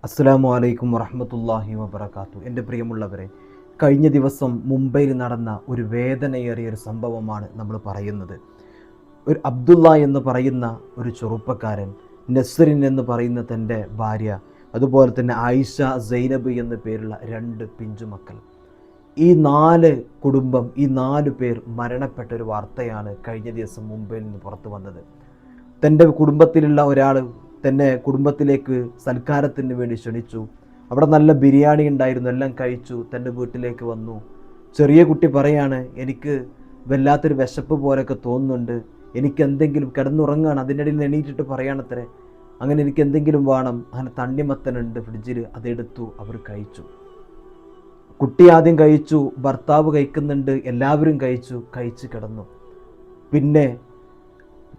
അസ്സലാമു അലൈക്കും വറഹ്മത്തുള്ളാഹി വബറകാതുഹു. എൻ്റെ പ്രിയമുള്ളവരെ, കഴിഞ്ഞ ദിവസം മുംബൈയിൽ നടന്ന ഒരു വേദനയേറിയ ഒരു സംഭവമാണ് നമ്മൾ പറയുന്നത്. ഒരു അബ്ദുള്ള എന്ന് പറയുന്ന ഒരു ചെറുപ്പക്കാരൻ, നസ്രിൻ എന്ന് പറയുന്ന തൻ്റെ ഭാര്യ, അതുപോലെ തന്നെ ആയിഷ, സൈനബ് എന്ന പേരുള്ള 2 പിഞ്ചുമക്കൾ, ഈ 4 കുടുംബം, ഈ 4 പേർ മരണപ്പെട്ട ഒരു വാർത്തയാണ് കഴിഞ്ഞ ദിവസം മുംബൈയിൽ നിന്ന് പുറത്തു വന്നത്. തൻ്റെ കുടുംബത്തിലുള്ള ഒരാൾ തന്നെ കുടുംബത്തിലേക്ക് സൽക്കാരത്തിന് വേണ്ടി ക്ഷണിച്ചു. അവിടെ നല്ല ബിരിയാണി ഉണ്ടായിരുന്നു, എല്ലാം കഴിച്ചു. തൻ്റെ വീട്ടിലേക്ക് വന്നു. ചെറിയ കുട്ടി പറയാണ്, എനിക്ക് വല്ലാത്തൊരു വിശപ്പ് പോലെയൊക്കെ തോന്നുന്നുണ്ട്, എനിക്ക് എന്തെങ്കിലും, കിടന്നുറങ്ങുകയാണ്, അതിനിടയിൽ എണീറ്റിട്ട് പറയാണത്രേ, അങ്ങനെ എനിക്ക് എന്തെങ്കിലും വേണം. അങ്ങനെ തണ്ണിമത്തനുണ്ട് ഫ്രിഡ്ജിൽ, അതെടുത്തു, അവർ കഴിച്ചു. കുട്ടി ആദ്യം കഴിച്ചു, ഭർത്താവ് കഴിക്കുന്നുണ്ട്, എല്ലാവരും കഴിച്ച് കിടന്നു. പിന്നെ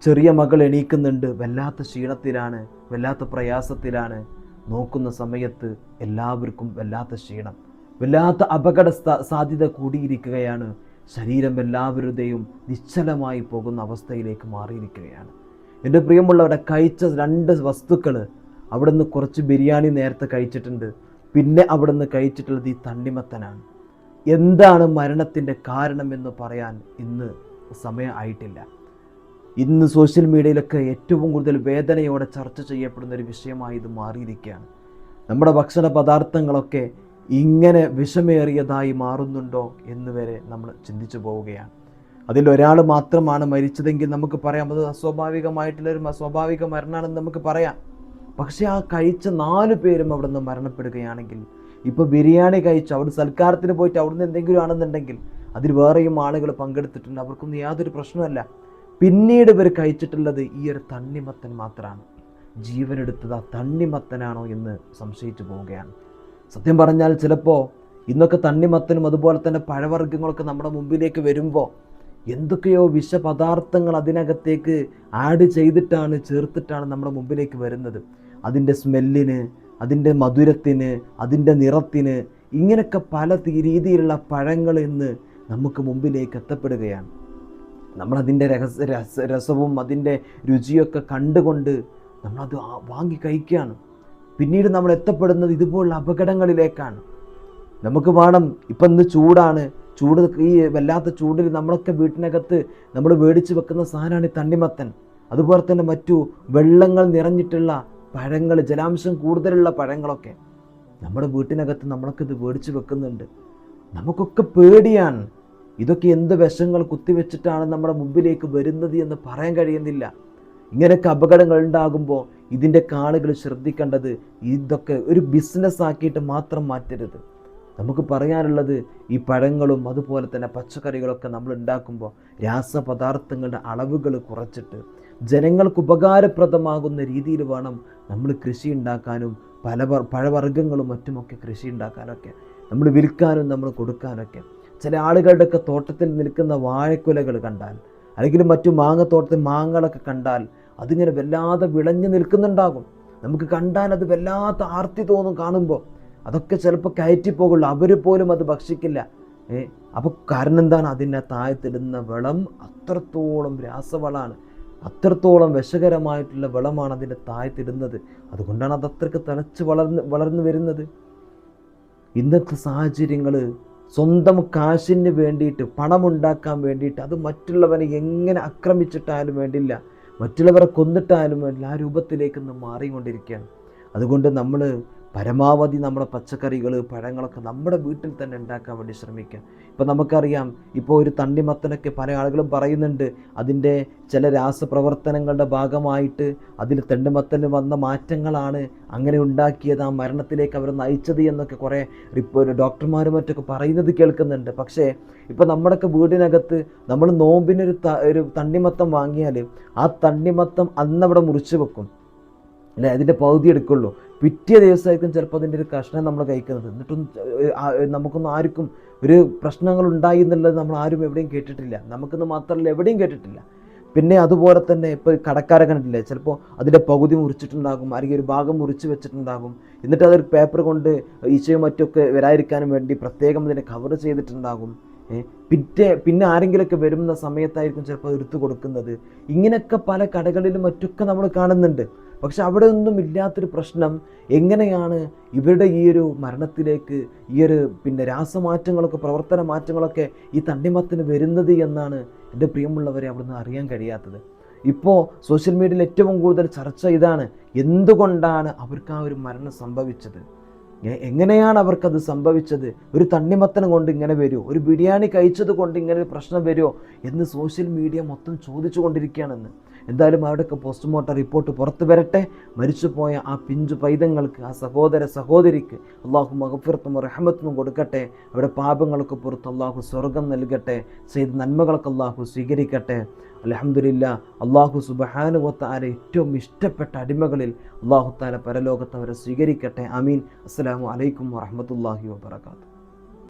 ചെറിയ മകൾ എണീക്കുന്നുണ്ട്, വല്ലാത്ത ക്ഷീണത്തിലാണ്, വല്ലാത്ത പ്രയാസത്തിലാണ്. നോക്കുന്ന സമയത്ത് എല്ലാവർക്കും വല്ലാത്ത ക്ഷീണം, വല്ലാത്ത അപകട സാധ്യത കൂടിയിരിക്കുകയാണ്. ശരീരം എല്ലാവരുടെയും നിശ്ചലമായി പോകുന്ന അവസ്ഥയിലേക്ക് മാറിയിരിക്കുകയാണ്. എൻ്റെ പ്രിയമുള്ളവരുടെ കഴിച്ച 2 വസ്തുക്കൾ, അവിടുന്ന് കുറച്ച് ബിരിയാണി നേരത്തെ കഴിച്ചിട്ടുണ്ട്, പിന്നെ അവിടുന്ന് കഴിച്ചിട്ടുള്ളത് ഈ തണ്ണിമത്തനാണ്. എന്താണ് മരണത്തിൻ്റെ കാരണമെന്ന് പറയാൻ ഇന്ന് സമയം ആയിട്ടില്ല. ഇന്ന് സോഷ്യൽ മീഡിയയിലൊക്കെ ഏറ്റവും കൂടുതൽ വേദനയോടെ ചർച്ച ചെയ്യപ്പെടുന്ന ഒരു വിഷയമായി ഇത് മാറിയിരിക്കുകയാണ്. നമ്മുടെ ഭക്ഷണ പദാർത്ഥങ്ങളൊക്കെ ഇങ്ങനെ വിഷമേറിയതായി മാറുന്നുണ്ടോ എന്ന് വരെ നമ്മൾ ചിന്തിച്ചു പോവുകയാണ്. അതിലൊരാൾ മാത്രമാണ് മരിച്ചതെങ്കിൽ നമുക്ക് പറയാം, അത് അസ്വാഭാവികമായിട്ടുള്ളൊരു സ്വാഭാവിക മരണമാണെന്ന് നമുക്ക് പറയാം. പക്ഷേ ആ കഴിച്ച 4 പേരും അവിടെ നിന്ന് മരണപ്പെടുകയാണെങ്കിൽ, ഇപ്പോൾ ബിരിയാണി കഴിച്ചു, അവിടെ സൽക്കാരത്തിന് പോയിട്ട് അവിടുന്ന് എന്തെങ്കിലും ആണെന്നുണ്ടെങ്കിൽ അതിൽ വേറെയും ആളുകൾ പങ്കെടുത്തിട്ടുണ്ട്, അവർക്കൊന്നും യാതൊരു പ്രശ്നമല്ല. പിന്നീട് ഇവർ കഴിച്ചിട്ടുള്ളത് ഈ ഒരു തണ്ണിമത്തൻ മാത്രമാണ്. ജീവനെടുത്തത് ആ തണ്ണിമത്തനാണോ എന്ന് സംശയിച്ചു പോവുകയാണ്. സത്യം പറഞ്ഞാൽ ചിലപ്പോൾ ഇന്നൊക്കെ തണ്ണിമത്തനും അതുപോലെ തന്നെ പഴവർഗ്ഗങ്ങളൊക്കെ നമ്മുടെ മുമ്പിലേക്ക് വരുമ്പോൾ എന്തൊക്കെയോ വിഷപദാർത്ഥങ്ങൾ അതിനകത്തേക്ക് ആഡ് ചെയ്തിട്ടാണ്, ചേർത്തിട്ടാണ് നമ്മുടെ മുമ്പിലേക്ക് വരുന്നത്. അതിൻ്റെ സ്മെല്ലിന്, അതിൻ്റെ മധുരത്തിന്, അതിൻ്റെ നിറത്തിന്, ഇങ്ങനെയൊക്കെ പല രീതിയിലുള്ള പഴങ്ങൾ ഇന്ന് നമുക്ക് മുമ്പിലേക്ക് എത്തപ്പെടുകയാണ്. നമ്മളതിൻ്റെ രസവും അതിൻ്റെ രുചിയൊക്കെ കണ്ടുകൊണ്ട് നമ്മളത് വാങ്ങി കഴിക്കുകയാണ്. പിന്നീട് നമ്മൾ എത്തപ്പെടുന്നത് ഇതുപോലുള്ള അപകടങ്ങളിലേക്കാണ്. നമുക്ക് വേണം, ഇപ്പം ഇന്ന് ചൂടാണ്, ഈ വല്ലാത്ത ചൂടിൽ നമ്മളൊക്കെ വീട്ടിനകത്ത് നമ്മൾ മേടിച്ച് വെക്കുന്ന സാധനമാണ് ഈ തണ്ണിമത്തൻ. അതുപോലെ തന്നെ മറ്റു വെള്ളങ്ങൾ നിറഞ്ഞിട്ടുള്ള പഴങ്ങൾ, ജലാംശം കൂടുതലുള്ള പഴങ്ങളൊക്കെ നമ്മുടെ വീട്ടിനകത്ത് നമ്മളൊക്കെ ഇത് മേടിച്ച് വെക്കുന്നുണ്ട്. നമുക്കൊക്കെ പേടിയാണ്, ഇതൊക്കെ എന്ത് വിഷങ്ങൾ കുത്തിവെച്ചിട്ടാണ് നമ്മുടെ മുമ്പിലേക്ക് വരുന്നത് എന്ന് പറയാൻ കഴിയുന്നില്ല. ഇങ്ങനെയൊക്കെ അപകടങ്ങൾ ഉണ്ടാകുമ്പോൾ ഇതിൻ്റെ ആളുകൾ ശ്രദ്ധിക്കേണ്ടത്, ഇതൊക്കെ ഒരു ബിസിനസ് ആക്കിയിട്ട് മാത്രം മാറ്റരുത്. നമുക്ക് പറയാനുള്ളത്, ഈ പഴങ്ങളും അതുപോലെ തന്നെ പച്ചക്കറികളൊക്കെ നമ്മൾ ഉണ്ടാക്കുമ്പോൾ രാസപദാർത്ഥങ്ങളുടെ അളവുകൾ കുറച്ചിട്ട് ജനങ്ങൾക്ക് ഉപകാരപ്രദമാകുന്ന രീതിയിൽ വേണം നമ്മൾ കൃഷി ഉണ്ടാക്കാനും, പഴവർഗ്ഗങ്ങളും മറ്റുമൊക്കെ കൃഷി ഉണ്ടാക്കാനൊക്കെ, നമ്മൾ വിൽക്കാനും നമ്മൾ കൊടുക്കാനൊക്കെ. ചില ആളുകളുടെയൊക്കെ തോട്ടത്തിൽ നിൽക്കുന്ന വാഴക്കുലകൾ കണ്ടാൽ, അല്ലെങ്കിൽ മറ്റു മാങ്ങത്തോട്ടത്തിൽ മാങ്ങകളൊക്കെ കണ്ടാൽ അതിങ്ങനെ വല്ലാതെ വിളഞ്ഞു നിൽക്കുന്നുണ്ടാകും. നമുക്ക് കണ്ടാൽ അത് വല്ലാത്ത ആർത്തി തോന്നും കാണുമ്പോൾ. അതൊക്കെ ചിലപ്പോൾ കയറ്റിപ്പോകുള്ളൂ, അവർ പോലും അത് ഭക്ഷിക്കില്ല. അപ്പോൾ കാരണം എന്താണ്? അതിൻ്റെ താഴത്തിടുന്ന വളം അത്രത്തോളം രാസവളമാണ്, അത്രത്തോളം വിഷകരമായിട്ടുള്ള വളമാണ് അതിൻ്റെ താഴത്തിടുന്നത്. അതുകൊണ്ടാണ് അത് അത്രയ്ക്ക് തിളച്ച് വളർന്നു വരുന്നത്. ഇന്നത്തെ സാഹചര്യങ്ങൾ, സ്വന്തം കാശിന് വേണ്ടിയിട്ട്, പണമുണ്ടാക്കാൻ വേണ്ടിയിട്ട്, അത് മറ്റുള്ളവരെ എങ്ങനെ ആക്രമിച്ചിട്ടായാലും വേണ്ടില്ല, മറ്റുള്ളവരെ കൊന്നിട്ടായാലും വേണ്ടില്ല, ആ രൂപത്തിലേക്ക് ഇന്ന് മാറിക്കൊണ്ടിരിക്കുകയാണ്. അതുകൊണ്ട് നമ്മൾ പരമാവധി നമ്മുടെ പച്ചക്കറികൾ, പഴങ്ങളൊക്കെ നമ്മുടെ വീട്ടിൽ തന്നെ ഉണ്ടാക്കാൻ വേണ്ടി ശ്രമിക്കുക. ഇപ്പോൾ നമുക്കറിയാം, ഇപ്പോൾ ഒരു തണ്ണിമത്തനൊക്കെ പല ആളുകളും പറയുന്നുണ്ട്, അതിൻ്റെ ചില രാസപ്രവർത്തനങ്ങളുടെ ഭാഗമായിട്ട് അതിൽ തണ്ണിമത്തന് വന്ന മാറ്റങ്ങളാണ് അങ്ങനെ ഉണ്ടാക്കിയത്, ആ മരണത്തിലേക്ക് അവർ നയിച്ചത് എന്നൊക്കെ കുറേ ഡോക്ടർമാരും മറ്റൊക്കെ പറയുന്നത് കേൾക്കുന്നുണ്ട്. പക്ഷേ ഇപ്പോൾ നമ്മുടെയൊക്കെ വീടിനകത്ത് നമ്മൾ നോമ്പിനൊരു തണ്ണിമത്തം വാങ്ങിയാൽ ആ തണ്ണിമത്തം അന്നവിടെ മുറിച്ച് വെക്കും, അല്ലെ, അതിൻ്റെ പകുതി എടുക്കുള്ളൂ. പിറ്റേ ദിവസമായിരിക്കും ചിലപ്പോൾ അതിൻ്റെ ഒരു കഷ്ണം നമ്മൾ കഴിക്കുന്നത്. എന്നിട്ടും നമുക്കൊന്നും ആർക്കും ഒരു പ്രശ്നങ്ങൾ ഉണ്ടായി എന്നുള്ളത് നമ്മൾ ആരും എവിടെയും കേട്ടിട്ടില്ല. നമുക്കൊന്നും മാത്രമല്ല, എവിടെയും കേട്ടിട്ടില്ല. പിന്നെ അതുപോലെ തന്നെ ഇപ്പോൾ കടക്കാരെ കണ്ടിട്ടില്ലേ, ചിലപ്പോൾ അതിൻ്റെ പകുതി മുറിച്ചിട്ടുണ്ടാകും, അല്ലെങ്കിൽ ഒരു ഭാഗം മുറിച്ച് വെച്ചിട്ടുണ്ടാകും. എന്നിട്ട് അതൊരു പേപ്പർ കൊണ്ട് ഈച്ചയും മറ്റൊക്കെ വരാതിരിക്കാനും വേണ്ടി പ്രത്യേകം അതിനെ കവർ ചെയ്തിട്ടുണ്ടാകും. പിന്നെ ആരെങ്കിലുമൊക്കെ വരുന്ന സമയത്തായിരിക്കും ചിലപ്പോൾ എടുത്തു കൊടുക്കുന്നത്. ഇങ്ങനെയൊക്കെ പല കടകളിലും മറ്റൊക്കെ നമ്മൾ കാണുന്നുണ്ട്. പക്ഷെ അവിടെ ഒന്നും ഇല്ലാത്തൊരു പ്രശ്നം എങ്ങനെയാണ് ഇവരുടെ ഈ ഒരു മരണത്തിലേക്ക് ഈ ഒരു രാസമാറ്റങ്ങളൊക്കെ പ്രവർത്തന മാറ്റങ്ങളൊക്കെ ഈ തണ്ണിമത്തന് വരുന്നത് എന്നാണ് എൻ്റെ പ്രിയമുള്ളവരെ അവിടുന്ന് അറിയാൻ കഴിയാത്തത്. ഇപ്പോൾ സോഷ്യൽ മീഡിയയിൽ ഏറ്റവും കൂടുതൽ ചർച്ച ഇതാണ്, എന്തുകൊണ്ടാണ് അവർക്ക് ആ ഒരു മരണം സംഭവിച്ചത്, എങ്ങനെയാണ് അവർക്കത് സംഭവിച്ചത്, ഒരു തണ്ണിമത്തനം കൊണ്ട് ഇങ്ങനെ വരുമോ, ഒരു ബിരിയാണി കഴിച്ചത് കൊണ്ട് ഇങ്ങനെ ഒരു പ്രശ്നം വരുമോ എന്ന് സോഷ്യൽ മീഡിയ മൊത്തം ചോദിച്ചു കൊണ്ടിരിക്കുകയാണെന്ന്. എന്തായാലും അവിടെയൊക്കെ പോസ്റ്റ്മോർട്ടം റിപ്പോർട്ട് പുറത്തു വരട്ടെ. മരിച്ചുപോയ ആ പിഞ്ചു പൈതങ്ങൾക്ക്, ആ സഹോദര സഹോദരിക്ക് അള്ളാഹു മഗ്ഫിറത്തും റഹ്മത്തും കൊടുക്കട്ടെ. അവിടെ പാപങ്ങൾക്ക് പുറത്ത് അള്ളാഹു സ്വർഗം നൽകട്ടെ. ചെയ്ത നന്മകൾക്ക് അള്ളാഹു സ്വീകരിക്കട്ടെ. അൽഹംദുലില്ലാ, അള്ളാഹു സുബ്ഹാനഹു വ തആല ഏറ്റവും ഇഷ്ടപ്പെട്ട അടിമകളിൽ അള്ളാഹു തആല പരലോകത്ത് അവരെ സ്വീകരിക്കട്ടെ. ആമീൻ. അസ്സലാമു അലൈക്കും വറഹ്മത്തുള്ളാഹി വബറകാതുഹു.